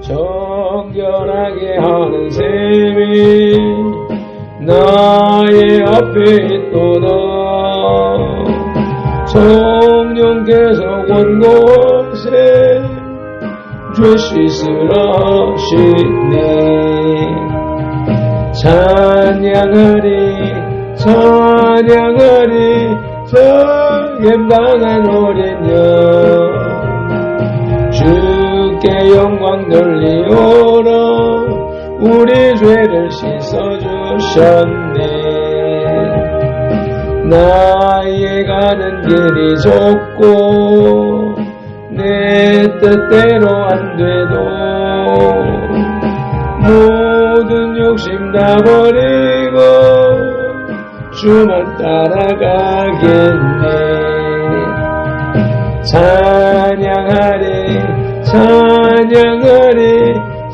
정결하게 하는 셈이 나의 앞에 있도다. 성령께서 원곳에 죄 씻으라 하시니 찬양하리 찬양하리 정임당한 어린 양 주께 영광 돌리오라. 우리 죄를 씻어주셨네. 나의 가는 길이 좁고 내 뜻대로 안 돼도 모든 욕심 다 버리고 주만 따라가겠네. 찬양하리 찬양하리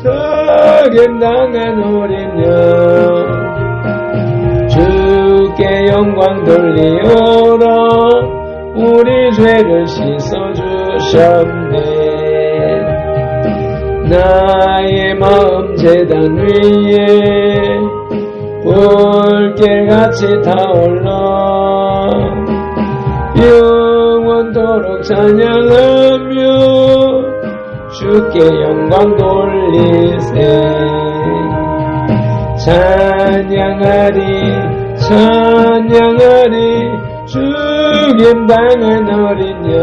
적임당한 어린 양 주께 영광 돌리오라. 우리 죄를 씻어주셨네. 나의 마음 제단 위에 불길같이 타올라 영원토록 찬양하며 주께 영광 돌리세. 찬양하리 찬양하리 죽임당한 어린 양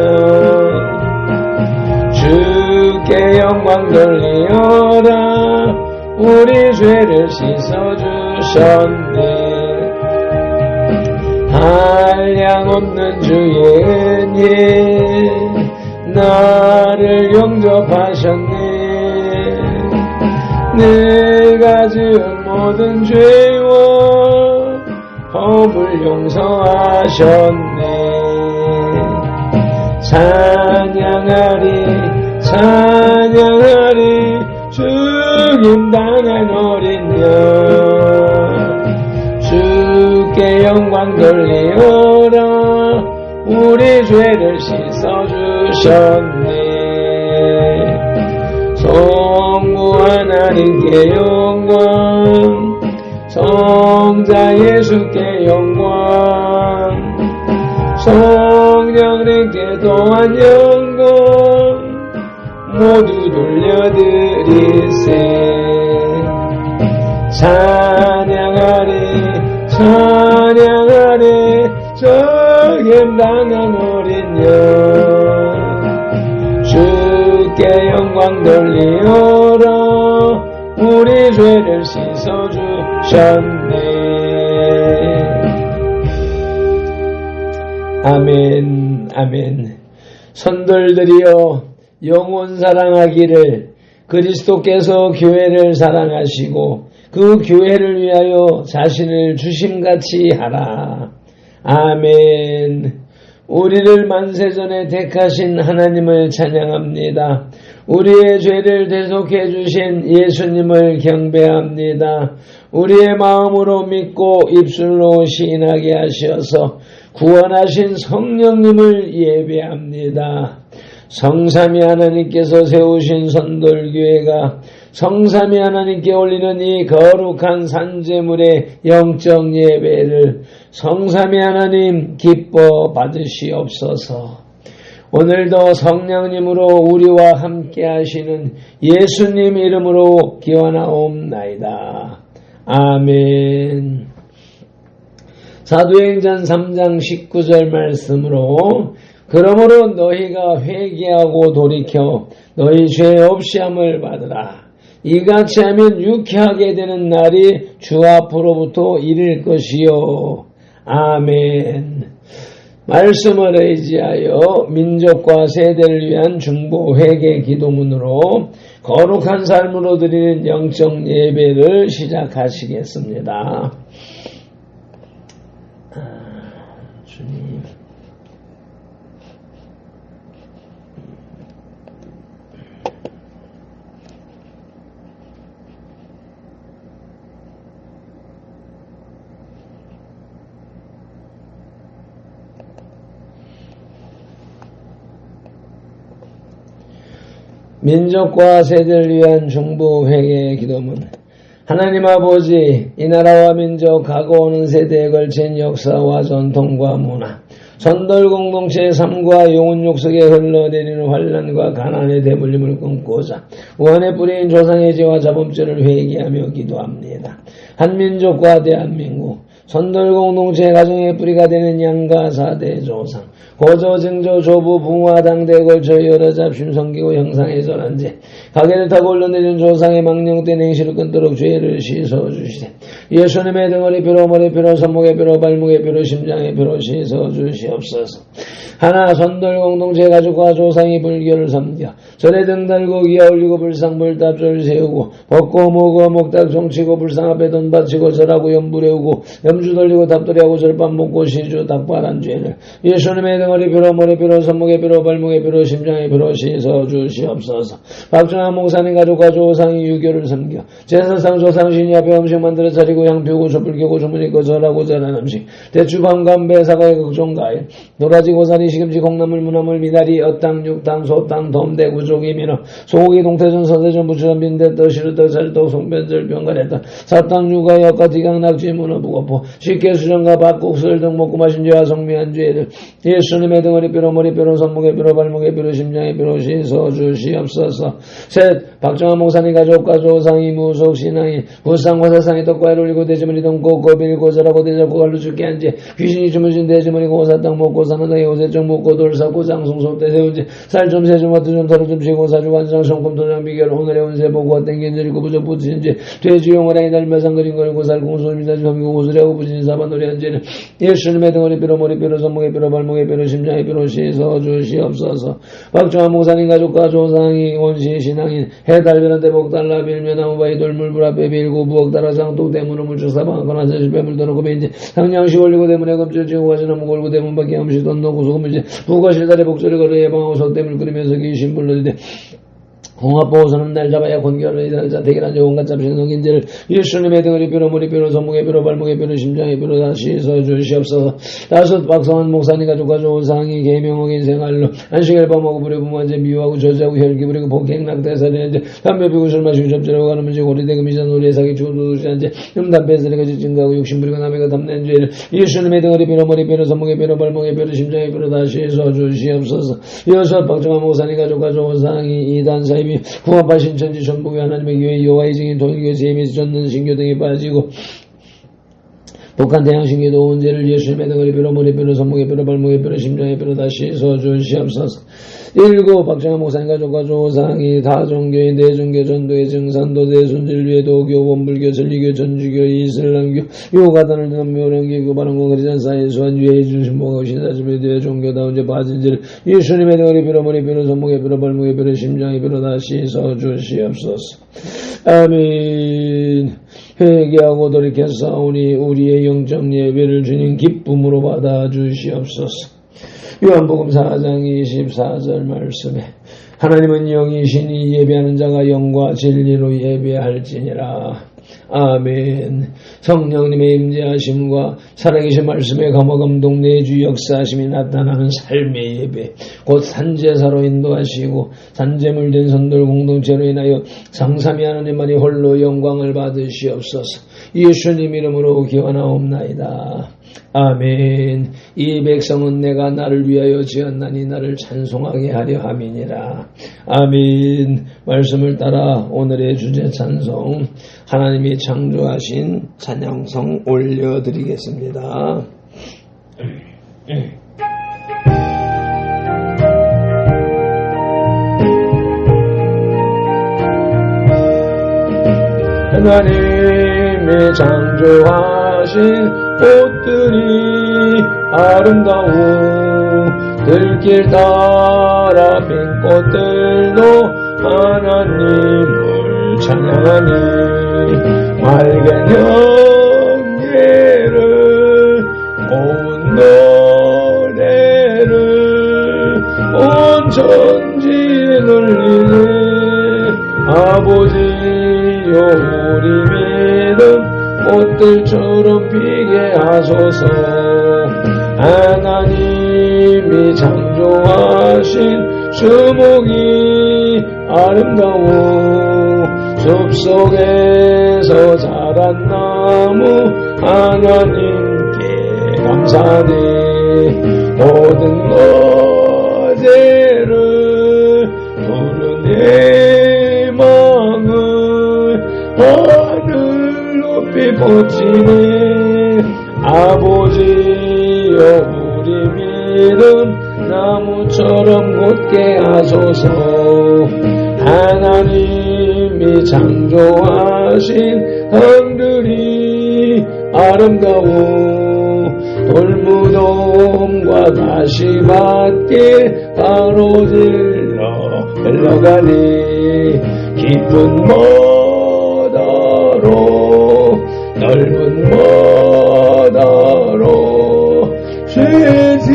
주께 영광 돌리오라. 우리 죄를 씻어주셨네. 한량없는 주의 은혜 나를 영접하셨네. 내가 지은 모든 죄와 허물 용서하셨네. 찬양하리 찬양하리 죽임당한 어린 양 주께 영광 돌리오라. 우리 죄를 씻어주셨네. 성부 하나님께 영광 성자 예수께 영광 성령님께 또한 영광 모두 돌려드리세. 찬양하리 찬양하리 적임당한 어린 양 주께 영광 돌리오라. 우리 죄를 씻어주셨네. 아멘 아멘. 선돌들이여 영원 사랑하기를 그리스도께서 교회를 사랑하시고 그 교회를 위하여 자신을 주심같이 하라. 아멘. 우리를 만세전에 택하신 하나님을 찬양합니다. 우리의 죄를 대속해 주신 예수님을 경배합니다. 우리의 마음으로 믿고 입술로 시인하게 하셔서 구원하신 성령님을 예배합니다. 성삼위 하나님께서 세우신 선돌교회가 성삼위 하나님께 올리는 이 거룩한 산제물의 영적 예배를 성삼위 하나님 기뻐 받으시옵소서. 오늘도 성령님으로 우리와 함께 하시는 예수님 이름으로 기원하옵나이다. 아멘. 사도행전 3장 19절 말씀으로 그러므로 너희가 회개하고 돌이켜 너희 죄 없이 함을 받으라. 이같이 하면 유쾌하게 되는 날이 주 앞으로부터 이를 것이요. 아멘. 말씀을 의지하여 민족과 세대를 위한 중보 회개 기도문으로 거룩한 삶으로 드리는 영적 예배를 시작하시겠습니다. 주님. 민족과 세대를 위한 중보 회개의 기도문. 하나님 아버지, 이 나라와 민족, 가고오는 세대에 걸친 역사와 전통과 문화, 선돌 공동체의 삶과 영혼 욕석에 흘러내리는 환란과 가난의 대물림을 끊고자 원의 뿌리인 조상의 죄와 자범죄를 회개하며 기도합니다. 한민족과 대한민국, 선돌 공동체 가정의 뿌리가 되는 양가 사대 조상, 고조, 증조, 조부, 부모와 당대에 걸쳐 여러 잡심 섬기고 형상에 절한 죄, 가게를 타고 올려내린 조상의 망령된 행실을 끊도록 죄를 씻어주시되 예수님의 등허리 뼈로 머리 뼈로 손목의 뼈로 발목의 뼈로 심장의 뼈로 씻어주시옵소서. 하나 선돌 공동체 가족과 조상이 불교를 섬겨 절에 등 달고 기아 올리고 불상 불답절 세우고 벗고 모고 목닥 종치고 불상 앞에 돈 바치고 절하고 염불해오고 염주 돌리고 답돌이하고 절반 먹고 시주 닭발한 죄를 예수님의 등허리 뼈로 머리 뼈로 손목의 뼈로 발목의 뼈로 심장의 뼈로 씻어주시옵소서. 박준환 목사님 가족과 조상이 유교를 섬겨 제사상 조상 신이 앞에 음식 만들어 차리고 향피우고 촛불 켜고 주문 읽고 절하고 절한 음식 대추 밤감배 사과의 극종가에 도라지 고사리 시금치 콩나물 무나물 미나리 엇당 육당 소당 돔대 구조기 민어 소고기 동태전 서대전 부추전 빈대 떠시르떡 살떡 송변절 병가래떡 사탕 육아 역과 디강 낙지 문어 부거포 식혜 수정과 밥국수를 등 먹고 마신 죄와 성미한 죄를 예수님의 등허리 뼈로 머리 뼈로 손목의 뼈로 발목의 뼈로 심장의 뼈로 씻어주시옵소서. 셋 박정환 목사님 가족과 조상이 무속 신앙이 불상과 세상에 떡과를 올리고 대지머리 덤고 고빌고 절하고 대잡고 갈로 죽게 한지 귀신이 주무신 대지머리 고사땅 먹고 사는 땅에 오세정 먹고 돌사고 장송소 때 세운지 살 좀 세좀 와트 좀 털어 좀 쉬고 사주 관상 성금 도장 비결 오늘의 운세 보고 땡긴절이고 부적 붙이신지 돼지용을 아니 달매상 그린 거리고 살 공소입니다 주섬이고 오수리하고 부신 사반 노래 한지는 예수님의 등허리 뼈로 머리 뼈로 손목의 뼈로 발목의 뼈로 심장의 뼈로 씻어주시옵소서. 박정환 목사님 가족과 조상이 원시 신앙인 해달변한 대복 달라 빌며 나무바위 돌물불 앞에 빌고 부엌 따라 장독 대문을 물쭉 사방하거나 사실 뱀을 떠놓고 벤지 상냥시 올리고 대문에 검질 지고 가시나무 걸고 대문 밖에 음식 돈 넣고 소금물질 부가실 달에 복절을 걸어 예방하고 석대물 끓이면서 귀신 불러주되 홍합보호선은 날 잡아야 권결을 이달자 대결한 온갖 잡신 성인들을 예수님의 등허리 뼈로 머리 뼈로 손목의 뼈로 발목의 뼈로 심장의 뼈로 다시 씻어주시옵소서. 다섯 박성환 목사님 가족과 조상이 계명하긴 생활로 안식일 밤하고 부려 부모한테 미워하고 저주하고 혈기 부리고 폭행 낙태살인한테 담배 피우고 술 마시고 접절하고 가는 문제 고리대고 미전 놀이에 사기 주도주시한테 음담배 쓰리가 지진가고 욕심 부리고 남에게 담는 죄를 예수님의 등허리 뼈로 머리 뼈로 손목의 뼈로 발목의 뼈로 심장의 뼈로 다시 씻어주시옵소서. 여섯 박정환 목사님 가족과 조상이 이단 사이 구원파 신천지 전북의 하나님의 교회 여호와의 증인 통일교 제미스 전는 신교 등에 빠지고 북한 대양신교도 온 죄를 예수님의 등허리 뼈로 머리 뼈로 손목의 뼈로 발목의 뼈로 심장의 뼈로 다시 씻어주시옵소서. 일곱 박정환 목사님 가족과 조상이 다종교인 대종교 전도의 증산도 대순진류의 도교 원불교 전리교 전주교 이슬람교 요가단을 드는 묘령교 교반원공 그리전 사인 수완주의 주신보가 신사집에 대해 종교다운 죄 빠진 죄를 예수님의 등허리 뼈로 머리 뼈로 손목의 뼈로 발목의 뼈로 심장의 뼈로 다시 씻어주시옵소서. 아멘. 회개하고 돌이켰사오니 우리의 영적 예배를 주님 기쁨으로 받아주시옵소서. 요한복음 4장 24절 말씀에 하나님은 영이시니 예배하는 자가 영과 진리로 예배할지니라. 아멘. 성령님의 임재하심과 살아계신 말씀의 감화감동 내주 역사하심이 나타나는 삶의 예배, 곧 산제사로 인도하시고 산제물된 선돌 공동체로 인하여 상삼위 하나님만이 홀로 영광을 받으시옵소서. 예수님 이름으로 기원하옵나이다. 아멘. 이 백성은 내가 나를 위하여 지었나니 나를 찬송하게 하려 함이니라. 아멘. 말씀을 따라 오늘의 주제 찬송 하나님이 창조하신 찬양성 올려드리겠습니다. 하나님이 창조하신 꽃들이 아름다운 들길 따라 핀 꽃들도 하나님을 찬양하니 맑은 영예를 고운 노래를 온 천지에 늘리네. 아버지여 우리 믿음 꽃들처럼 피게 하소서. 하나님이 창조하신 수목이 아름다워 숲속에서 자란 나무 하나님께 감사하네 모든 것들을 부른 희망을 하늘 높이 뻗치네 아버지여 우리 믿음 나무처럼 곧게 하소서 하나님이 창조하신 땅들이 아름다워 돌무덤과 가시밭길 가로질러 흘러가니 깊은 바다로 넓은 바다로 쉬지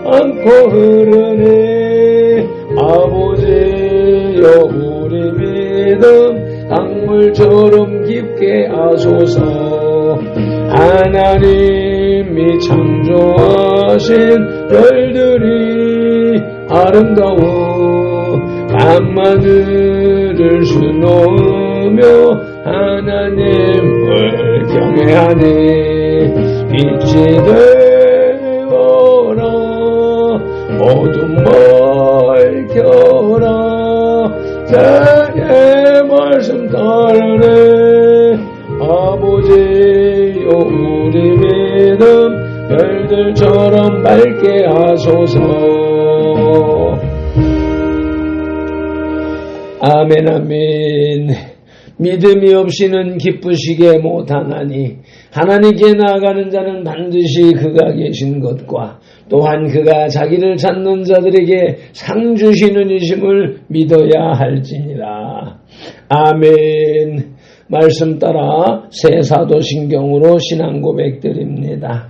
않고 흐르네 아버지여 우리 믿음 강물처럼 깊게 하소서 하나님이 창조하신 별들이 아름다워 밤하늘을 수놓으며 하나님을 경외하네 빛이 되어라 어둠 밝혀라 주의 말씀 따르네 아버지여 우리 믿음 별들처럼 밝게 하소서 아멘 아멘 믿음이 없이는 기쁘시게 못하나니 하나님께 나아가는 자는 반드시 그가 계신 것과 또한 그가 자기를 찾는 자들에게 상 주시는 이심을 믿어야 할지니라. 아멘. 말씀 따라 새 사도신경으로 신앙 고백드립니다.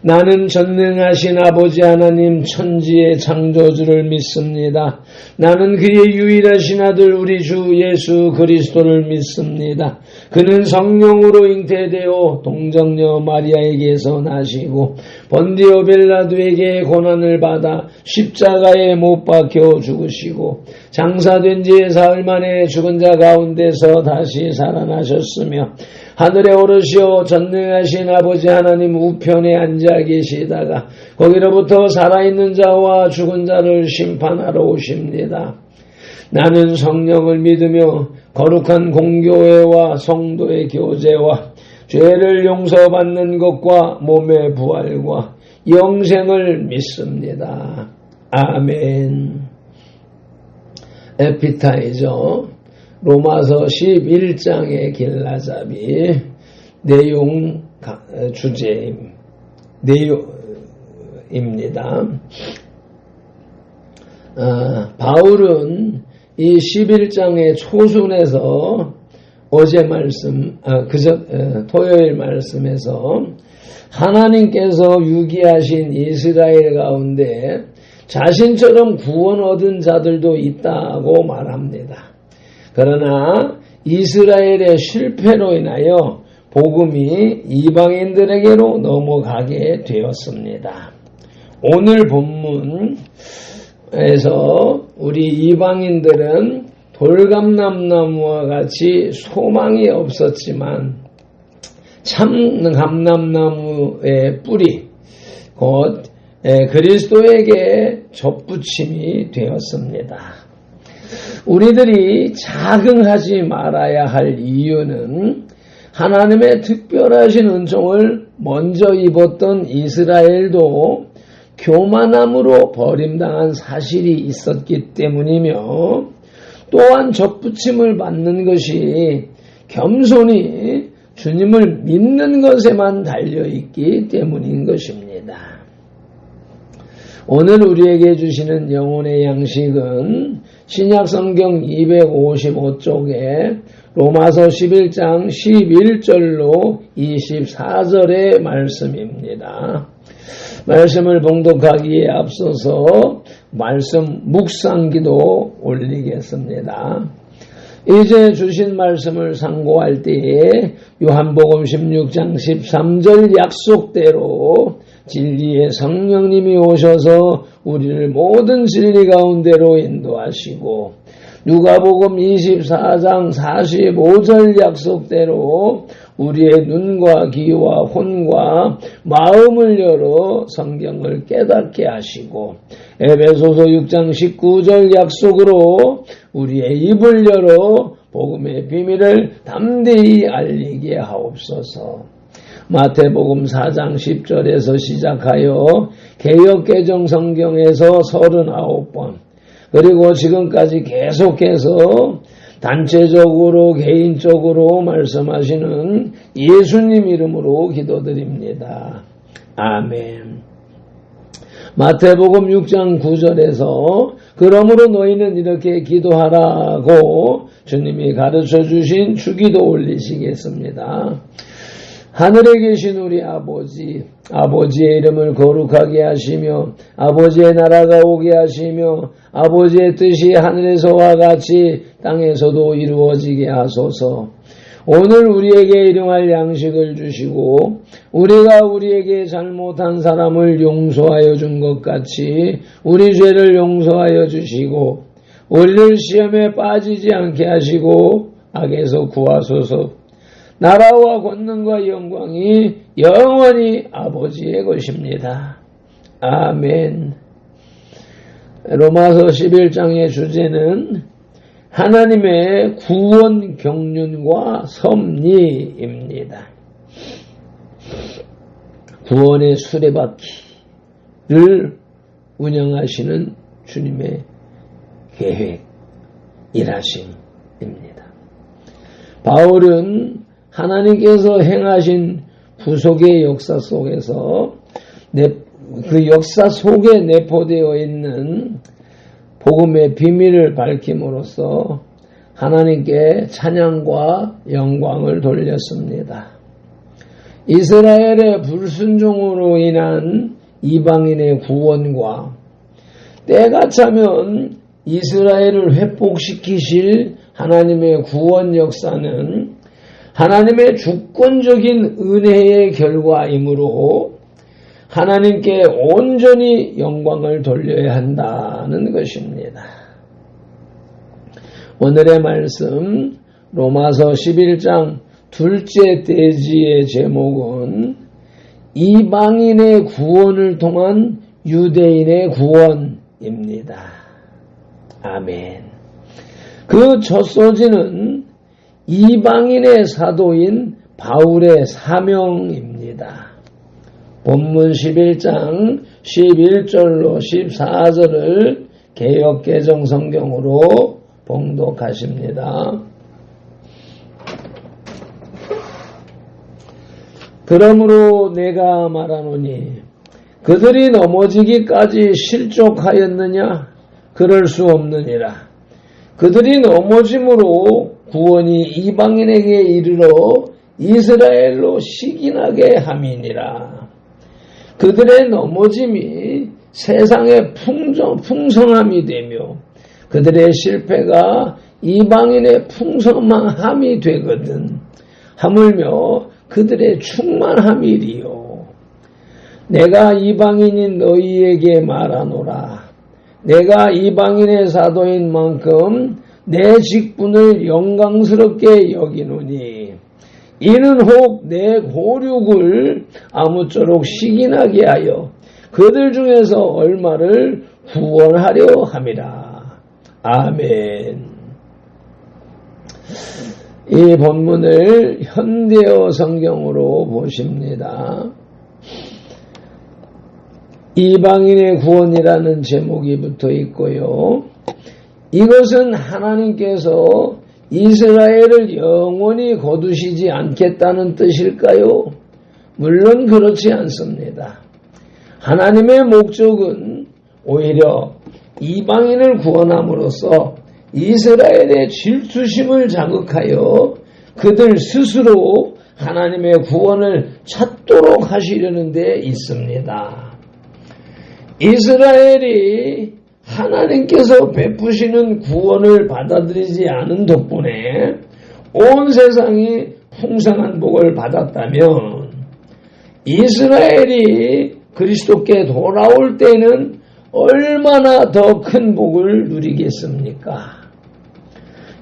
나는 전능하신 아버지 하나님 천지의 창조주를 믿습니다. 나는 그의 유일하신 아들 우리 주 예수 그리스도를 믿습니다. 그는 성령으로 잉태되어 동정녀 마리아에게서 나시고 본디오 빌라도에게 고난을 받아 십자가에 못 박혀 죽으시고 장사된 지 사흘 만에 죽은 자 가운데서 다시 살아나셨으며 하늘에 오르시어 전능하신 아버지 하나님 우편에 앉아 계시다가 거기로부터 살아있는 자와 죽은 자를 심판하러 오십니다. 나는 성령을 믿으며 거룩한 공교회와 성도의 교제와 죄를 용서받는 것과 몸의 부활과 영생을 믿습니다. 아멘. 에피타이저 로마서 11장의 길라잡이 내용 내용입니다. 바울은 이 11장의 초순에서 어제 말씀, 토요일 말씀에서 하나님께서 유기하신 이스라엘 가운데 자신처럼 구원 얻은 자들도 있다고 말합니다. 그러나 이스라엘의 실패로 인하여 복음이 이방인들에게로 넘어가게 되었습니다. 오늘 본문에서 우리 이방인들은 돌감람나무와 같이 소망이 없었지만 참 감람나무의 뿌리 곧 그리스도에게 접붙임이 되었습니다. 우리들이 자긍하지 말아야 할 이유는 하나님의 특별하신 은총을 먼저 입었던 이스라엘도 교만함으로 버림당한 사실이 있었기 때문이며 또한 접붙임을 받는 것이 겸손히 주님을 믿는 것에만 달려있기 때문인 것입니다. 오늘 우리에게 주시는 영혼의 양식은 신약성경 255쪽에 로마서 11장 11절로 24절의 말씀입니다. 말씀을 봉독하기에 앞서서 말씀 묵상기도 올리겠습니다. 이제 주신 말씀을 상고할 때에 요한복음 16장 13절 약속대로 진리의 성령님이 오셔서 우리를 모든 진리 가운데로 인도하시고 누가복음 24장 45절 약속대로 우리의 눈과 귀와 혼과 마음을 열어 성경을 깨닫게 하시고 에베소서 6장 19절 약속으로 우리의 입을 열어 복음의 비밀을 담대히 알리게 하옵소서. 마태복음 4장 10절에서 시작하여 개역개정 성경에서 39번 그리고 지금까지 계속해서 단체적으로 개인적으로 말씀하시는 예수님 이름으로 기도드립니다. 아멘. 마태복음 6장 9절에서 그러므로 너희는 이렇게 기도하라고 주님이 가르쳐 주신 주기도 올리시겠습니다. 하늘에 계신 우리 아버지, 아버지의 이름을 거룩하게 하시며 아버지의 나라가 오게 하시며 아버지의 뜻이 하늘에서와 같이 땅에서도 이루어지게 하소서. 오늘 우리에게 일용할 양식을 주시고 우리가 우리에게 잘못한 사람을 용서하여 준 것 같이 우리 죄를 용서하여 주시고 우리를 시험에 빠지지 않게 하시고 악에서 구하소서. 나라와 권능과 영광이 영원히 아버지의 것입니다. 아멘. 로마서 11장의 주제는 하나님의 구원 경륜과 섭리입니다. 구원의 수레바퀴를 운영하시는 주님의 계획, 일하심입니다. 바울은 하나님께서 행하신 구속의 역사 속에서 그 역사 속에 내포되어 있는 복음의 비밀을 밝힘으로써 하나님께 찬양과 영광을 돌렸습니다. 이스라엘의 불순종으로 인한 이방인의 구원과 때가 차면 이스라엘을 회복시키실 하나님의 구원 역사는 하나님의 주권적인 은혜의 결과이므로 하나님께 온전히 영광을 돌려야 한다는 것입니다. 오늘의 말씀 로마서 11장 둘째 대지의 제목은 이방인의 구원을 통한 유대인의 구원입니다. 아멘. 그 첫 소지는 이방인의 사도인 바울의 사명입니다. 본문 11장 11절로 14절을 개역개정 성경으로 봉독하십니다. 그러므로 내가 말하노니 그들이 넘어지기까지 실족하였느냐? 그럴 수 없느니라. 그들이 넘어짐으로 구원이 이방인에게 이르러 이스라엘로 시기나게 함이니라. 그들의 넘어짐이 세상의 풍성함이 되며 그들의 실패가 이방인의 풍성함이 되거든. 하물며 그들의 충만함이리요. 내가 이방인인 너희에게 말하노라. 내가 이방인의 사도인 만큼 내 직분을 영광스럽게 여기노니 이는 혹 내 고륙을 아무쪼록 시기나게 하여 그들 중에서 얼마를 구원하려 함이라. 아멘. 이 본문을 현대어 성경으로 보십니다. 이방인의 구원이라는 제목이 붙어 있고요. 이것은 하나님께서 이스라엘을 영원히 거두시지 않겠다는 뜻일까요? 물론 그렇지 않습니다. 하나님의 목적은 오히려 이방인을 구원함으로써 이스라엘의 질투심을 자극하여 그들 스스로 하나님의 구원을 찾도록 하시려는 데 있습니다. 이스라엘이 하나님께서 베푸시는 구원을 받아들이지 않은 덕분에 온 세상이 풍성한 복을 받았다면 이스라엘이 그리스도께 돌아올 때는 얼마나 더 큰 복을 누리겠습니까?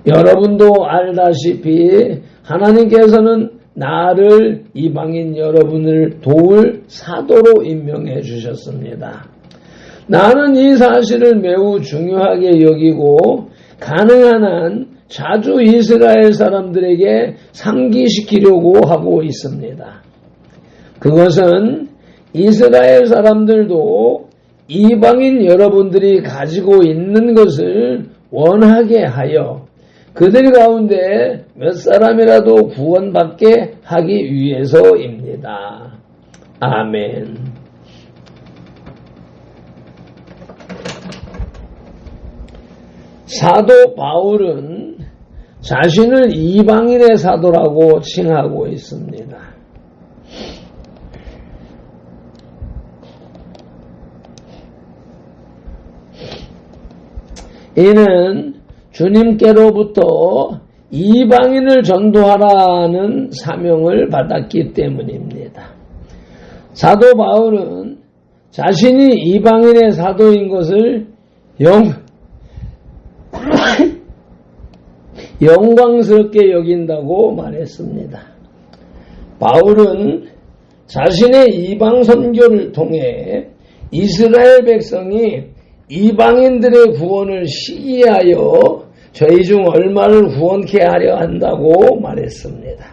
여러분도 알다시피 하나님께서는 나를 이방인 여러분을 도울 사도로 임명해 주셨습니다. 나는 이 사실을 매우 중요하게 여기고 가능한 한 자주 이스라엘 사람들에게 상기시키려고 하고 있습니다. 그것은 이스라엘 사람들도 이방인 여러분들이 가지고 있는 것을 원하게 하여 그들 가운데 몇 사람이라도 구원받게 하기 위해서입니다. 아멘. 사도 바울은 자신을 이방인의 사도라고 칭하고 있습니다. 이는 주님께로부터 이방인을 전도하라는 사명을 받았기 때문입니다. 사도 바울은 자신이 이방인의 사도인 것을 영광스럽게 여긴다고 말했습니다. 바울은 자신의 이방 선교를 통해 이스라엘 백성이 이방인들의 구원을 시기하여 저희 중 얼마를 구원케 하려 한다고 말했습니다.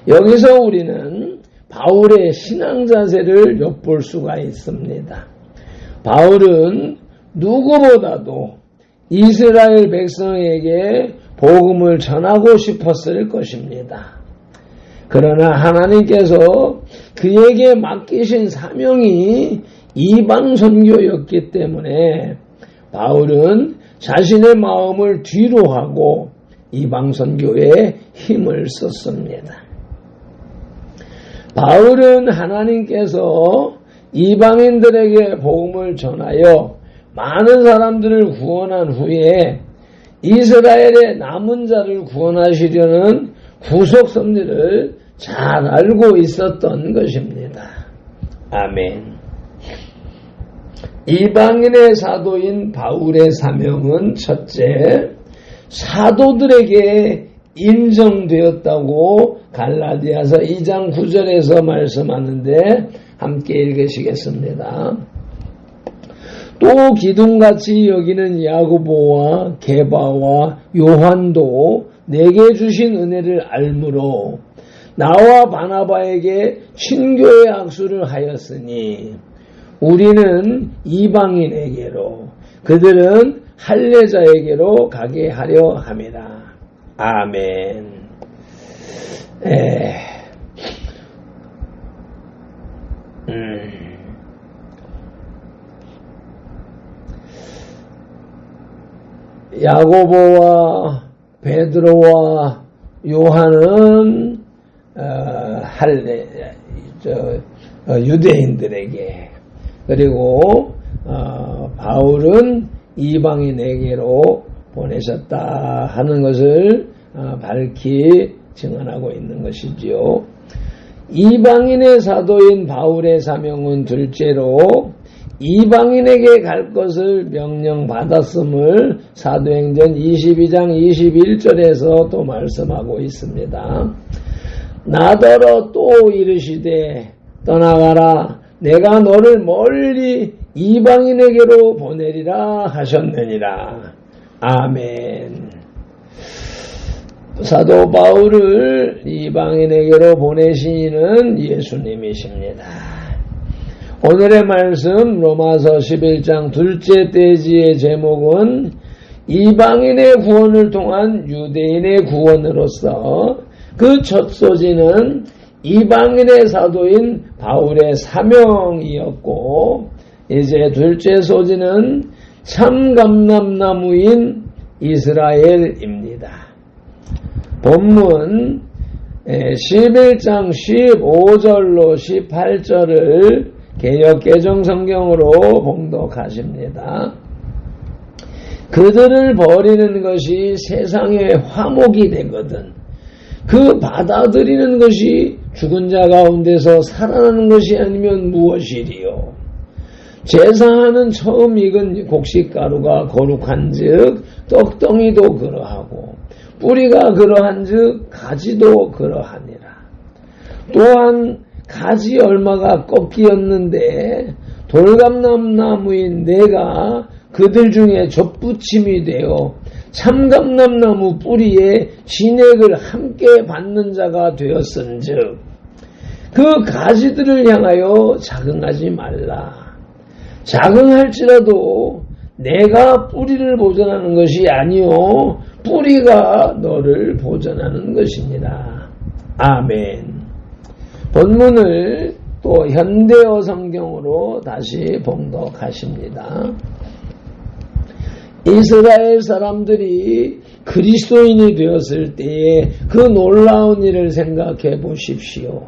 여기서 우리는 바울의 신앙 자세를 엿볼 수가 있습니다. 바울은 누구보다도 이스라엘 백성에게 복음을 전하고 싶었을 것입니다. 그러나 하나님께서 그에게 맡기신 사명이 이방 선교였기 때문에 바울은 자신의 마음을 뒤로 하고 이방 선교에 힘을 썼습니다. 바울은 하나님께서 이방인들에게 복음을 전하여 많은 사람들을 구원한 후에 이스라엘의 남은 자를 구원하시려는 구속 섭리를 잘 알고 있었던 것입니다. 아멘. 이방인의 사도인 바울의 사명은 첫째, 사도들에게 인정되었다고 갈라디아서 2장 9절에서 말씀하는데 함께 읽으시겠습니다. 또 기둥같이 여기는 야고보와 게바와 요한도 내게 주신 은혜를 알므로 나와 바나바에게 친교의 악수를 하였으니 우리는 이방인에게로 그들은 할례자에게로 가게 하려 함이라. 아멘. 야고보와 베드로와 요한은 유대인들에게, 그리고 바울은 이방인에게로 보내셨다 하는 것을 밝히 증언하고 있는 것이지요. 이방인의 사도인 바울의 사명은 둘째로 이방인에게 갈 것을 명령받았음을 사도행전 22장 21절에서 또 말씀하고 있습니다. 나더러 또 이르시되 떠나가라 내가 너를 멀리 이방인에게로 보내리라 하셨느니라. 아멘. 사도 바울을 이방인에게로 보내신 이는 예수님이십니다. 오늘의 말씀 로마서 11장 둘째 대지의 제목은 이방인의 구원을 통한 유대인의 구원으로서 그 첫 소지는 이방인의 사도인 바울의 사명이었고, 이제 둘째 소지는 참감람나무인 이스라엘입니다. 본문 11장 15절로 18절을 개역개정성경으로 봉독하십니다. 그들을 버리는 것이 세상의 화목이 되거든 그 받아들이는 것이 죽은 자 가운데서 살아나는 것이 아니면 무엇이리요. 제사하는 처음 익은 곡식가루가 거룩한즉 떡덩이도 그러하고 뿌리가 그러한즉 가지도 그러하니라. 또한 가지 얼마가 꺾이었는데 돌감람나무인 내가 그들 중에 접붙임이 되어 참감람나무 뿌리에 진액을 함께 받는 자가 되었은즉 그 가지들을 향하여 자긍하지 말라. 자긍할지라도 내가 뿌리를 보존하는 것이 아니요 뿌리가 너를 보존하는 것이니라. 아멘. 본문을 또 현대어 성경으로 다시 봉독하십니다. 이스라엘 사람들이 그리스도인이 되었을 때에 그 놀라운 일을 생각해 보십시오.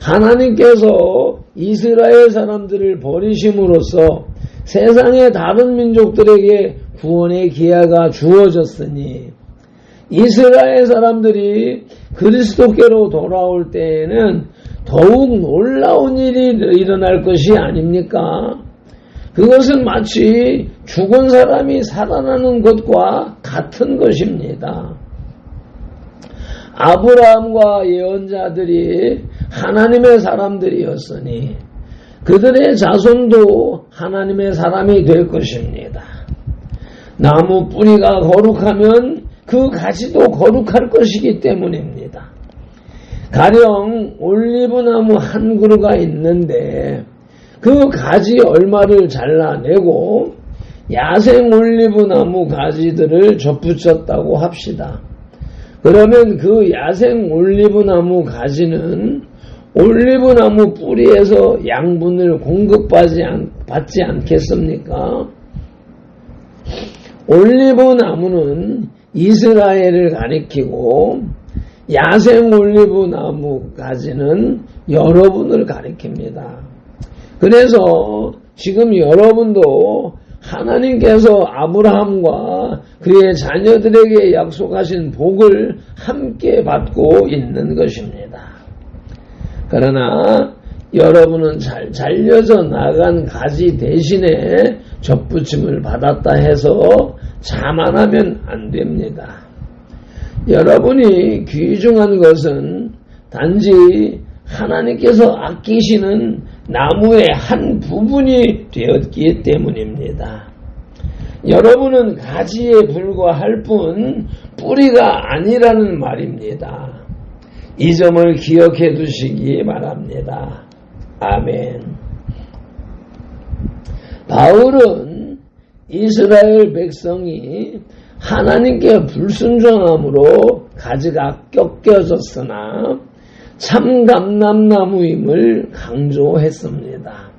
하나님께서 이스라엘 사람들을 버리심으로써 세상의 다른 민족들에게 구원의 기회가 주어졌으니 이스라엘 사람들이 그리스도께로 돌아올 때에는 더욱 놀라운 일이 일어날 것이 아닙니까? 그것은 마치 죽은 사람이 살아나는 것과 같은 것입니다. 아브라함과 예언자들이 하나님의 사람들이었으니 그들의 자손도 하나님의 사람이 될 것입니다. 나무 뿌리가 거룩하면 그 가지도 거룩할 것이기 때문입니다. 가령 올리브나무 한 그루가 있는데 그 가지 얼마를 잘라내고 야생 올리브나무 가지들을 접붙였다고 합시다. 그러면 그 야생 올리브나무 가지는 올리브나무 뿌리에서 양분을 공급받지 않겠습니까? 올리브나무는 이스라엘을 가리키고 야생 올리브나무 가지는 여러분을 가리킵니다. 그래서 지금 여러분도 하나님께서 아브라함과 그의 자녀들에게 약속하신 복을 함께 받고 있는 것입니다. 그러나 여러분은 잘 잘려져 나간 가지 대신에 접붙임을 받았다 해서 자만하면 안 됩니다. 여러분이 귀중한 것은 단지 하나님께서 아끼시는 나무의 한 부분이 되었기 때문입니다. 여러분은 가지에 불과할 뿐 뿌리가 아니라는 말입니다. 이 점을 기억해 두시기 바랍니다. 아멘. 바울은 이스라엘 백성이 하나님께 불순종함으로 가지가 꺾여졌으나 참감람나무임을 강조했습니다.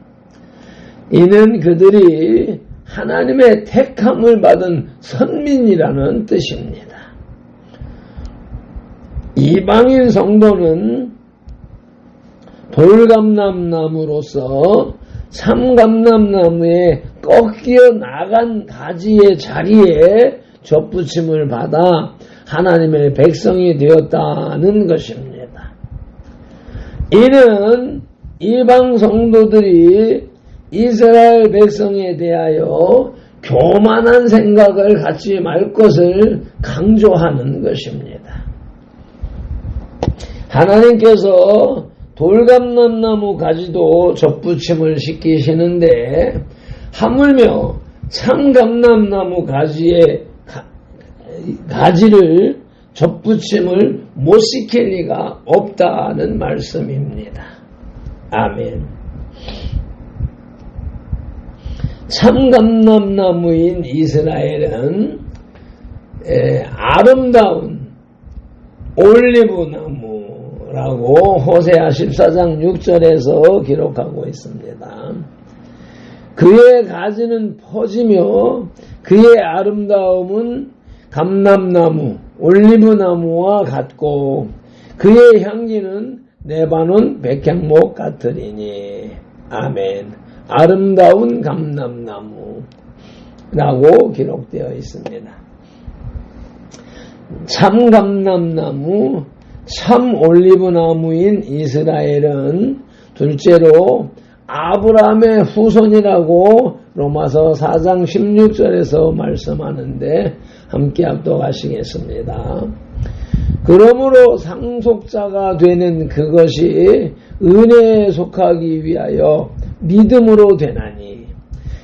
이는 그들이 하나님의 택함을 받은 선민이라는 뜻입니다. 이방인 성도는 돌감람나무로서 참감람나무의 꺾여 나간 가지의 자리에 접붙임을 받아 하나님의 백성이 되었다는 것입니다. 이는 이방 성도들이 이스라엘 백성에 대하여 교만한 생각을 갖지 말 것을 강조하는 것입니다. 하나님께서 돌감람나무 가지도 접붙임을 시키시는데 하물며 참감람나무 가지의 가지를 접붙임을 못 시킬 리가 없다는 말씀입니다. 아멘. 참감람나무인 이스라엘은 아름다운 올리브나무라고 호세아 14장 6절에서 기록하고 있습니다. 그의 가지는 퍼지며 그의 아름다움은 감람나무, 올리브나무와 같고 그의 향기는 레바논 백향목 같으리니. 아멘. 아름다운 감람나무라고 기록되어 있습니다. 참 감람나무, 참 올리브나무인 이스라엘은 둘째로 아브라함의 후손이라고 로마서 4장 16절에서 말씀하는데 함께 합독하시겠습니다. 그러므로 상속자가 되는 그것이 은혜에 속하기 위하여 믿음으로 되나니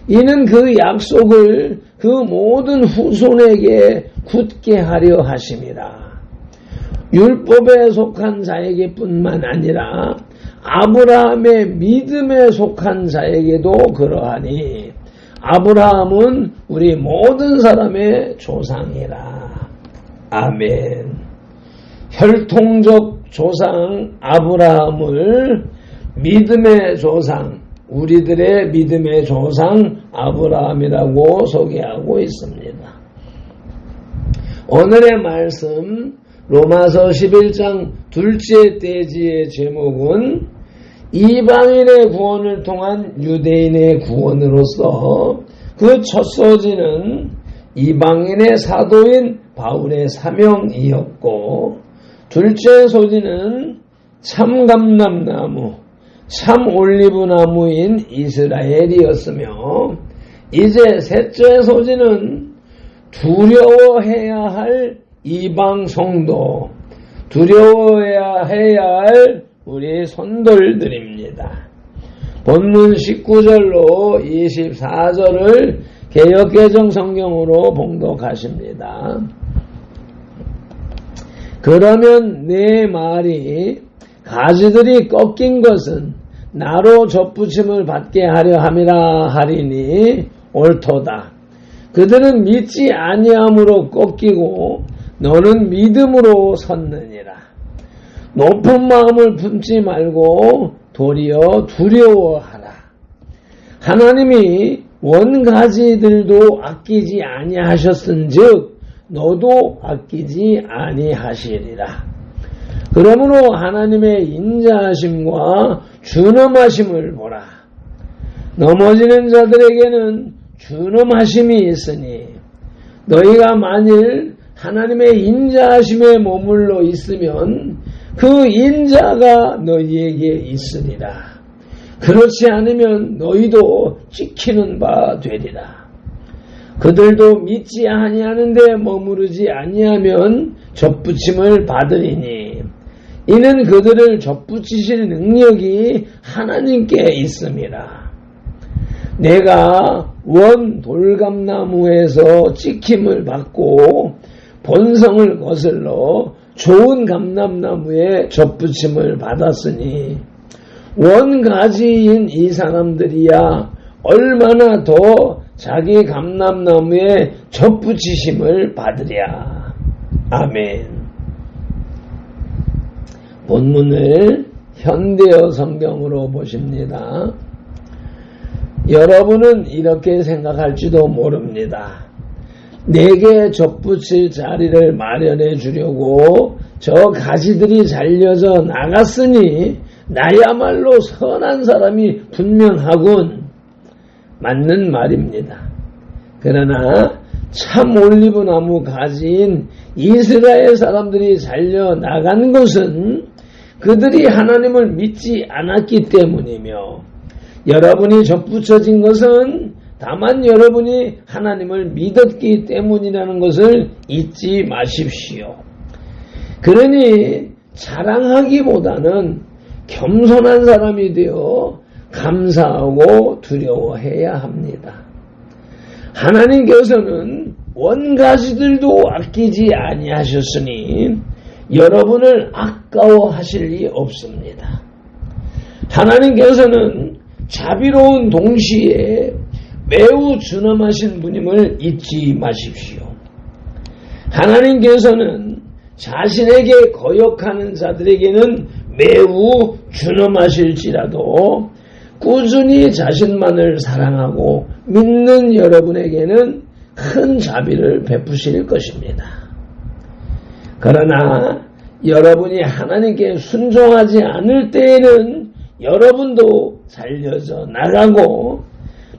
이는 그 약속을 그 모든 후손에게 굳게 하려 하심이라. 율법에 속한 자에게 뿐만 아니라 아브라함의 믿음에 속한 자에게도 그러하니 아브라함은 우리 모든 사람의 조상이라. 아멘. 혈통적 조상 아브라함을 믿음의 조상, 우리들의 믿음의 조상 아브라함이라고 소개하고 있습니다. 오늘의 말씀 로마서 11장 둘째 대지의 제목은 이방인의 구원을 통한 유대인의 구원으로서 그 첫 소지는 이방인의 사도인 바울의 사명이었고 둘째 소지는 참감람나무, 참올리브나무인 이스라엘이었으며 이제 셋째 소지는 두려워해야 할 이방 성도, 두려워해야 할 우리 손돌들입니다. 본문 19절로 24절을 개역개정 성경으로 봉독하십니다. 그러면 내 말이 가지들이 꺾인 것은 나로 접붙임을 받게 하려 함이라 하리니 옳도다. 그들은 믿지 아니함으로 꺾이고 너는 믿음으로 섰느니라. 높은 마음을 품지 말고 도리어 두려워하라. 하나님이 원가지들도 아끼지 아니하셨은즉 너도 아끼지 아니하시리라. 그러므로 하나님의 인자하심과 준엄하심을 보라. 넘어지는 자들에게는 준엄하심이 있으니 너희가 만일 하나님의 인자하심에 머물러 있으면 그 인자가 너희에게 있으리라. 그렇지 않으면 너희도 찍히는 바 되리라. 그들도 믿지 아니하는데 머무르지 아니하면 접붙임을 받으리니 이는 그들을 접붙이실 능력이 하나님께 있음이라. 내가 원 돌감나무에서 찍힘을 받고 본성을 거슬러 좋은 감람나무에 접붙임을 받았으니 원가지인 이 사람들이야 얼마나 더 자기 감람나무에 접붙이심을 받으랴. 아멘. 본문을 현대어 성경으로 보십니다. 여러분은 이렇게 생각할지도 모릅니다. 내게 접붙일 자리를 마련해 주려고 저 가지들이 잘려져 나갔으니 나야말로 선한 사람이 분명하군. 맞는 말입니다. 그러나 참 올리브나무 가지인 이스라엘 사람들이 잘려 나간 것은 그들이 하나님을 믿지 않았기 때문이며 여러분이 접붙여진 것은 다만 여러분이 하나님을 믿었기 때문이라는 것을 잊지 마십시오. 그러니 자랑하기보다는 겸손한 사람이 되어 감사하고 두려워해야 합니다. 하나님께서는 원가지들도 아끼지 아니하셨으니 여러분을 아까워하실 리 없습니다. 하나님께서는 자비로운 동시에 매우 준엄하신 분임을 잊지 마십시오. 하나님께서는 자신에게 거역하는 자들에게는 매우 준엄하실지라도 꾸준히 자신만을 사랑하고 믿는 여러분에게는 큰 자비를 베푸실 것입니다. 그러나 여러분이 하나님께 순종하지 않을 때에는 여러분도 잘려져 나가고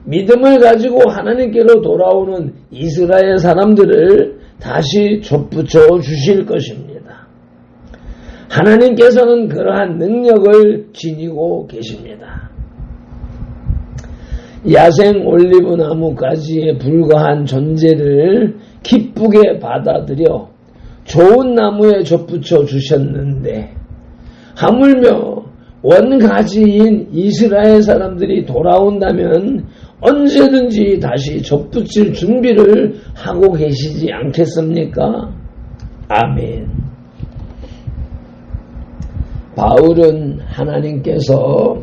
믿음을 가지고 하나님께로 돌아오는 이스라엘 사람들을 다시 접붙여 주실 것입니다. 하나님께서는 그러한 능력을 지니고 계십니다. 야생 올리브 나무가지에 불과한 존재를 기쁘게 받아들여 좋은 나무에 접붙여 주셨는데 하물며 원가지인 이스라엘 사람들이 돌아온다면 언제든지 다시 접붙일 준비를 하고 계시지 않겠습니까? 아멘. 바울은 하나님께서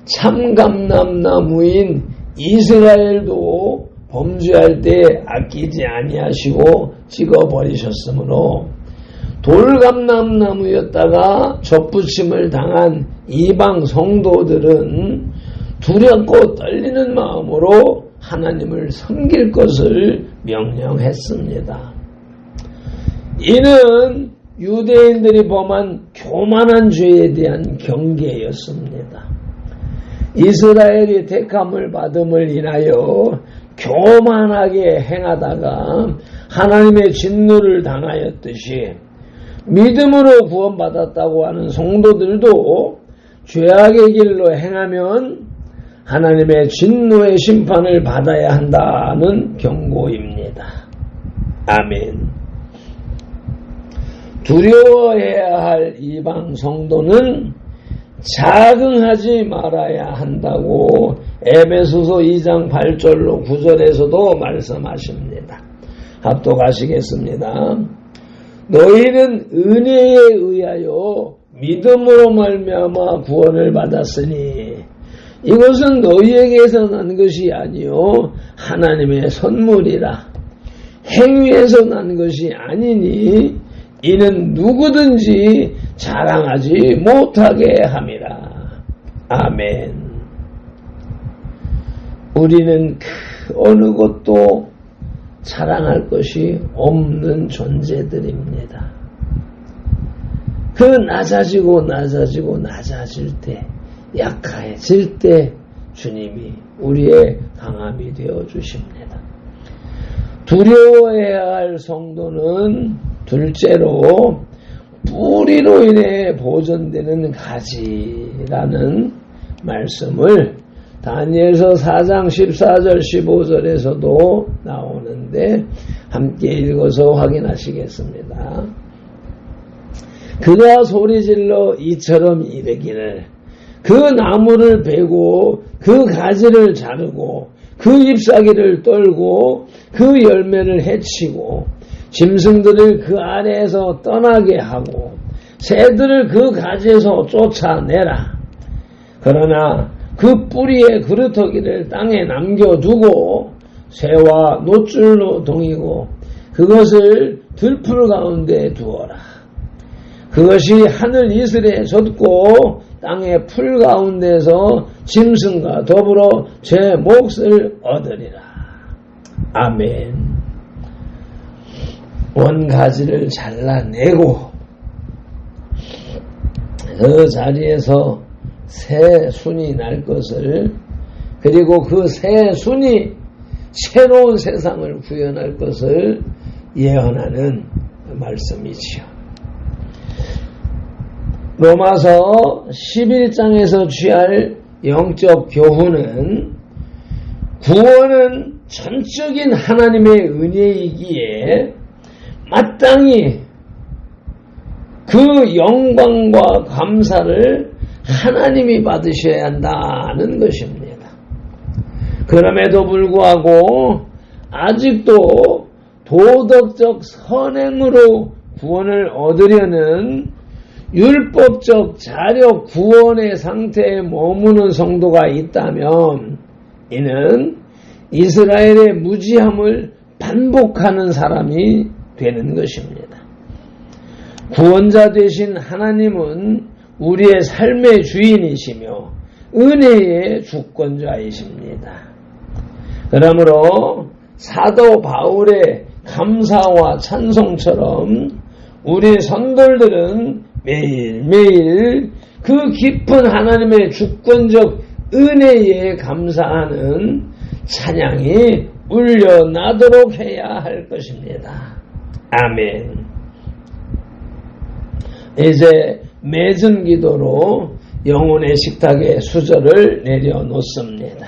참감람나무인 이스라엘도 범죄할 때 아끼지 아니하시고 찍어버리셨으므로 돌감람나무였다가 접붙임을 당한 이방 성도들은 두렵고 떨리는 마음으로 하나님을 섬길 것을 명령했습니다. 이는 유대인들이 범한 교만한 죄에 대한 경계였습니다. 이스라엘이 택함을 받음을 인하여 교만하게 행하다가 하나님의 진노를 당하였듯이 믿음으로 구원받았다고 하는 성도들도 죄악의 길로 행하면 하나님의 진노의 심판을 받아야 한다는 경고입니다. 아멘. 두려워해야 할 이방 성도는 자긍하지 말아야 한다고 에베소서 2장 8절로 9절에서도 말씀하십니다. 합독하시겠습니다. 너희는 은혜에 의하여 믿음으로 말미암아 구원을 받았으니 이것은 너희에게서 난 것이 아니요 하나님의 선물이라. 행위에서 난 것이 아니니 이는 누구든지 자랑하지 못하게 함이라. 아멘. 우리는 어느 것도 자랑할 것이 없는 존재들입니다. 그 낮아질 때, 약해질 때 주님이 우리의 강함이 되어 주십니다. 두려워해야 할 성도는 둘째로 뿌리로 인해 보존되는 가지라는 말씀을 다니엘서 4장 14절 15절에서도 나오는데 함께 읽어서 확인하시겠습니다. 그가 소리질러 이처럼 이르기를 그 나무를 베고 그 가지를 자르고 그 잎사귀를 떨고 그 열매를 해치고 짐승들을 그 아래에서 떠나게 하고 새들을 그 가지에서 쫓아내라. 그러나 그 뿌리의 그루터기를 땅에 남겨두고 새와 노줄로 동이고 그것을 들풀 가운데 두어라. 그것이 하늘 이슬에 젖고 땅의 풀 가운데서 짐승과 더불어 제 몫을 얻으리라. 아멘. 원가지를 잘라내고 그 자리에서 새 순이 날 것을, 그리고 그 새 순이 새로운 세상을 구현할 것을 예언하는 말씀이지요. 로마서 11장에서 취할 영적 교훈은 구원은 전적인 하나님의 은혜이기에 마땅히 그 영광과 감사를 하나님이 받으셔야 한다는 것입니다. 그럼에도 불구하고 아직도 도덕적 선행으로 구원을 얻으려는 율법적 자력 구원의 상태에 머무는 성도가 있다면 이는 이스라엘의 무지함을 반복하는 사람이 되는 것입니다. 구원자 되신 하나님은 우리의 삶의 주인이시며 은혜의 주권자이십니다. 그러므로 사도 바울의 감사와 찬송처럼 우리 성도들은 매일매일 그 깊은 하나님의 주권적 은혜에 감사하는 찬양이 울려나도록 해야 할 것입니다. 아멘. 이제 맺은 기도로 영혼의 식탁에 수저를 내려놓습니다.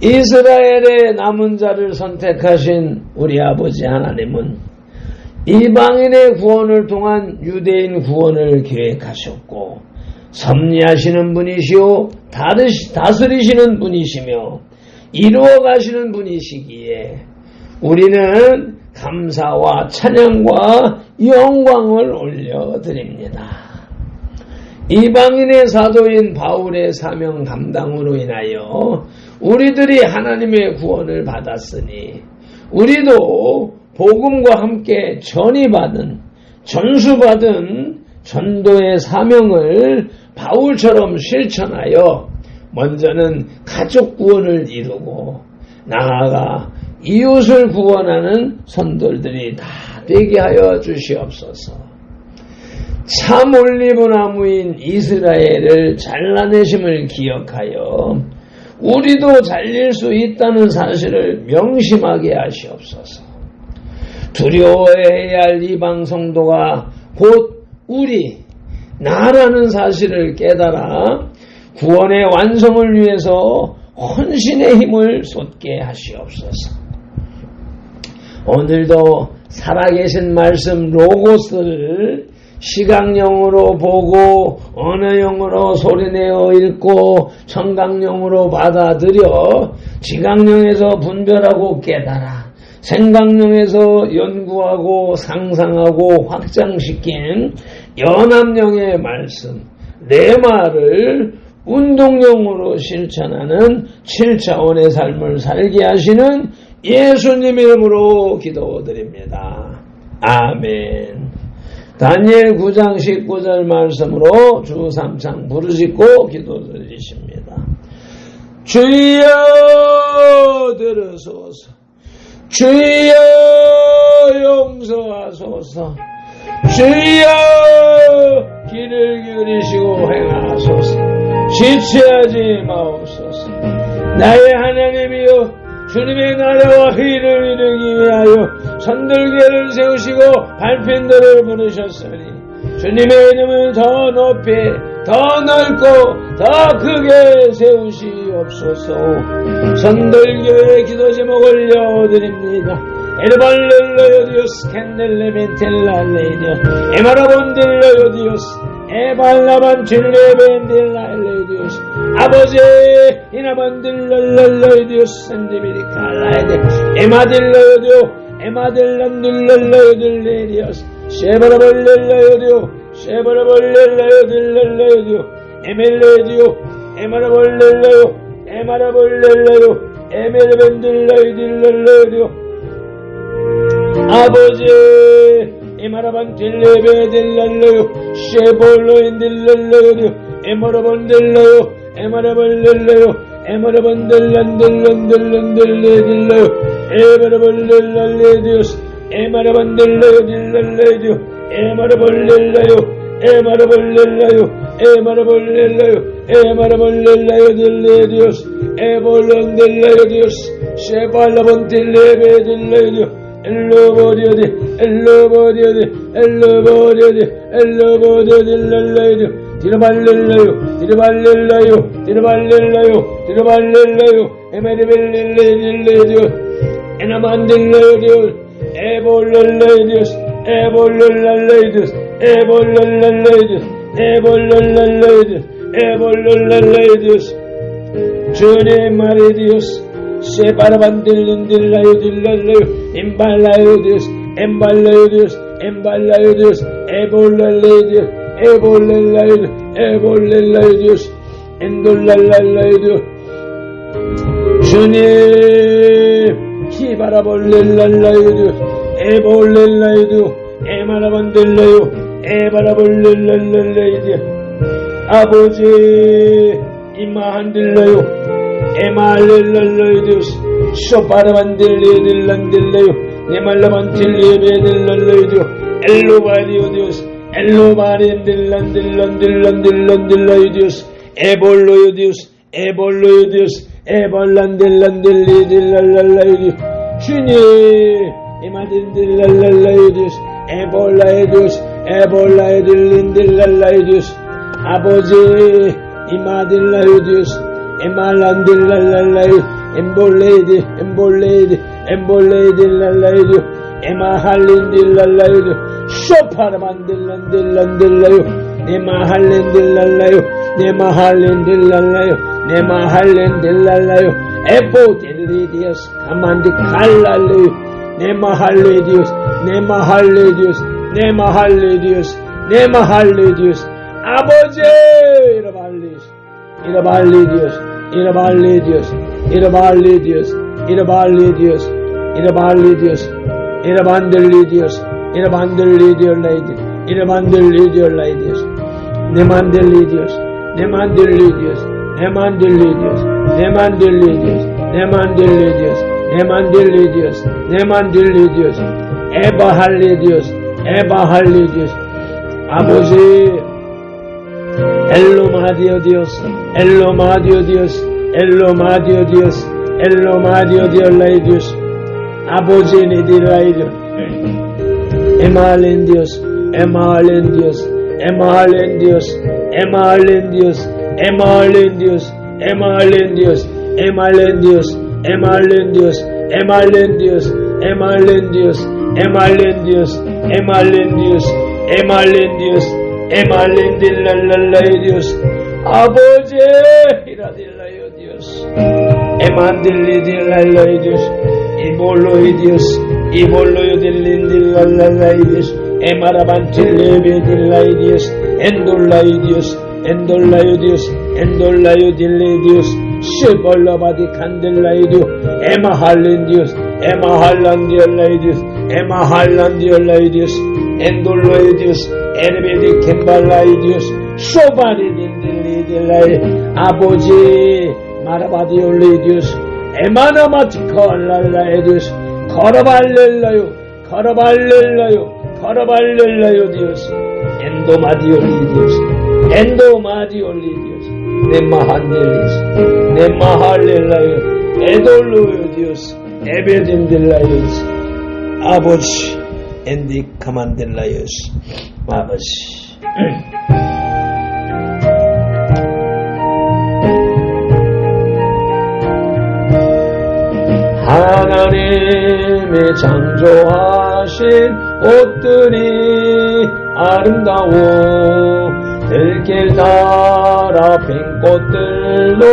이스라엘의 남은 자를 선택하신 우리 아버지 하나님은 이방인의 구원을 통한 유대인 구원을 계획하셨고 섭리하시는 분이시오 다스리시는 분이시며 이루어가시는 분이시기에 우리는 감사와 찬양과 영광을 올려드립니다. 이방인의 사도인 바울의 사명 감당으로 인하여 우리들이 하나님의 구원을 받았으니 우리도 복음과 함께 전수받은 전도의 사명을 바울처럼 실천하여 먼저는 가족 구원을 이루고 나아가 이웃을 구원하는 선돌들이 다 되게 하여 주시옵소서. 참 올리브나무인 이스라엘을 잘라내심을 기억하여 우리도 잘릴 수 있다는 사실을 명심하게 하시옵소서. 두려워해야 할 이방 성도가 곧 나라는 사실을 깨달아 구원의 완성을 위해서 헌신의 힘을 쏟게 하시옵소서. 오늘도 살아계신 말씀 로고스를 시각령으로 보고 언어령으로 소리내어 읽고 청각령으로 받아들여 지각령에서 분별하고 깨달아 생각령에서 연구하고 상상하고 확장시킨 연합령의 말씀 레마를 운동령으로 실천하는 7차원의 삶을 살게 하시는 예수님 이름으로 기도드립니다. 아멘. 다니엘 9장 19절 말씀으로 주 3창 부르짖고 기도드리십니다. 주여 들으소서. 주여 용서하소서. 주여 귀를 기울이시고 행하소서. 지체하지 마옵소서. 나의 하나님이여 주님의 나라와 의를 이루기 위하여 선들교를 세우시고 발핀들을 부르셨으니 주님의 이름을 더 높이 더 넓고 더 크게 세우시옵소서. 선들교의 기도 제목 올려드립니다. 에르발렐로요 디오스 캔델레멘텔랄레이디오스 에마라본딜로요 디오스 에발라반 칠레벤딜랄레이 디오스 아버지 이나반딜랄레이 디오스 산디비리칼라이데 에마딜로요 디오 에마딜란딜랄레이 딜레이디오스 셰바라볼렐로요 디오 셰바라볼렐로요 딜랄레이 디오 에멜레이 디오 에마라볼렐로요 에마라볼렐로요 에멜벤딜레이 딜랄레이 디오 아버지 에마라반 딜레베 딜랄레요 셰볼로인 딜랄레요 에마라반 딜레요 에마라반 딜레요 에마라반 딜란 딜란 딜란 딜레 딜레요 에마라반 딜랄레디오스 에마라반 딜레요 딜랄레디오 에마라반 딜레요 에마라반 딜레요 에마라반 딜레요 에마라반 딜레요 딜레디오스 에볼론 딜레요 디오스 셰발라반 딜레베 딜레요 엘로버디오디 엘로버디오디 엘로버디오디 엘로버디오디 랄라이드 디르발렐라요 디르발렐라요 디르발렐라요 디르발렐라요 에메리벨렐레딜레디오 에나만딜레디오 에볼렐레디오스 에볼렐랄레이드스 에볼렐랄레이드스 에볼렐랄레이드스 에볼렐랄레이드스 주님 말이디오스 세바라반딜린딜라요 딜랄라요 임발라요 디오스 엠발라요 디오스 엠발라요 디오스 에볼랄라요 디오스 에볼랄라요 에볼랄라요 디오스 엔돌랄랄라요 디오스 주님 히바라볼렐랄라요 디오스 에볼렐라요 디오스 에마라반딜라요 에바라볼렐랄라요 디오스 아버지 이마한딜라요 에말렐랄라이디오스 쇼파르반딜리딜란딜레요 에말라반딜리베딜랄라이디오 엘로바디오디오스 엘로바린딜란딜란딜란딜란딜라이디오스 에볼로이디오스 에볼로이디오스 에볼란딜란딜리딜랄라이디오 주님 에마딘딜랄라이디오스 에볼라이디오스 에볼라이딜린딜랄라이디오스 아버지 이마딜라이디오스 에말란딜랄랄라이 엠볼레이디 엠볼레이디 엠볼레이디 랄라이디 에마할린디 랄라이디 쇼파르만딜란딜란딜라요 네마할린딜랄라요 네마할린딜랄라요 네마할린딜랄라요 에포딜리디어스 가만디 칼랄레요 네마할레디오스 네마할레디오스 네마할레디오스 네마할레디오스 아버지 이라발리스 이라발리디오스 이라발리디오스 이라발리디오스 이라발리디오스 이라발리디오스 이라반들리디오스 이라반들리디올라이디 이라반들리디올라이디오스 네만들리디오스 네만들리디오스 네만들리디오스 네만들리디오스 네만들리디오스 네만들리디오스 네만들리디오스 에바할리디오스 에바할리디오스 아버지 엘로마디오디오스 엘로마디오디오스 엘로마디오디오스 엘로마디오디올라이디오스 아버지 니디라이디오 에마할렌디오스 에마할렌디오스 에마할렌디오스 에마할렌디오스 에마할렌디오스 에마할렌디오스 에마할렌디오스 에마할렌디오스 에마할렌디오스 에마할렌디오스 에마할렌디오스 에마할렌디오스 에마할렌디오스 에마할렌딜랄랄라이디오스 아버지 히라딜라이디오스 에만딜리딜랄라이디오스 이볼로이디오스 이볼로이딜린딜랄랄라이디오스 에마라반틸레베딜라이디오스 엔돌라이디오스 엔돌라이디오스 엔돌라이딜레디오스 시벌러바디 칸델라이디오 에마할렌디오스 에마할란디올라이디오스 에마할란디올라이디오스 엔돌라이디오스 에르베디 켐발라이디오스 쇼바리딘딜리딜라이 아버지 마라바디올레이디오스 에마나마티컬랄라이디오스 걸어발렐라요 걸어발렐라요 걸어발렐라요 디오스 엔도마디올리디오스 엔도마디올리디오스 네마한델리스 네마할렐라요 에돌로요 디오스 에베딘딜라이오스 아버지 엔디카만델라이오스 아버지 하나님이 창조하신 옷들이 아름다워 들길 따라 핀 꽃들로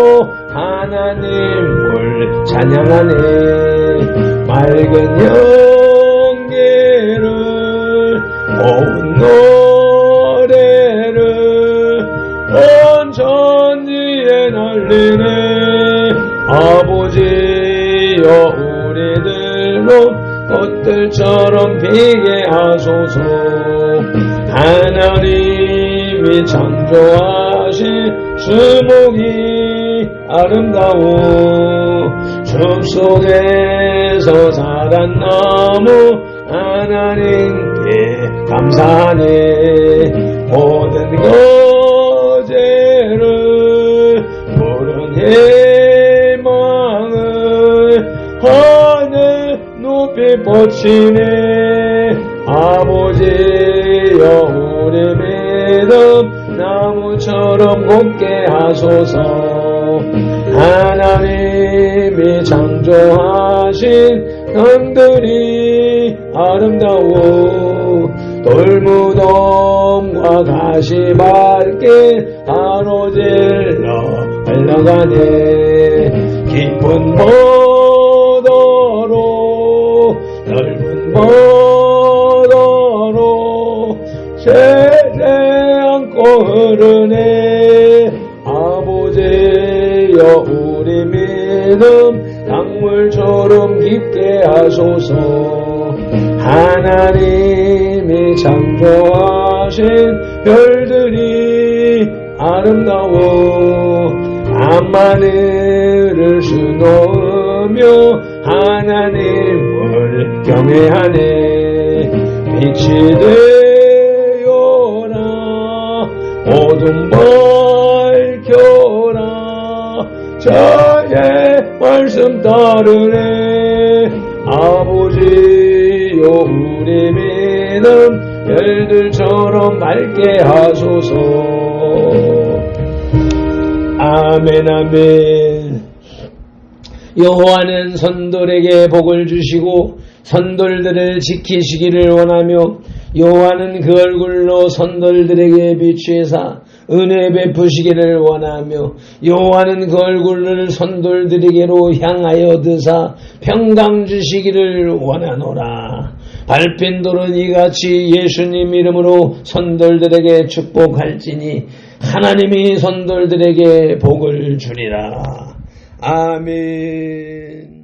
하나님을 찬양하네 맑은 연기를 고운 노래를 온 천지에 날리네 아버지여 우리들로 꽃들처럼 피게 하소서 하나님이 창조하신 수목이 아름다워 숲속에서 자란 나무 하나님께 감사하네 모든 거제를 푸른 희망을 하늘 높이 뻗치네 아버지여 우리 믿음 나무처럼 곱게 하소서 하나님이 창조하신 땅들이 아름다워 돌무덤과 가시밭길 가로질러 흘러가네 깊은 바다로 넓은 바다로 세대 않고 흐르네 아버지여 우리 믿음 강물처럼 깊게 하소서 하나님이 창조하신 별들이 아름다워 밤하늘을 수놓으며 하나님을 경외하네 빛이 되어라 어둠 밝혀라 저의 말씀 따르네 아버지여 우리 믿음 별들처럼 밝게 하소서 아멘 아멘 여호와는 선돌에게 복을 주시고 선돌들을 지키시기를 원하며 여호와는 그 얼굴로 선돌들에게 비추사 은혜 베푸시기를 원하며 여호와는 그 얼굴을 선돌들에게로 향하여 드사 평강 주시기를 원하노라. 밟힌 돌은 이같이 예수님 이름으로 선돌들에게 축복할지니 하나님이 선돌들에게 복을 주리라. 아멘.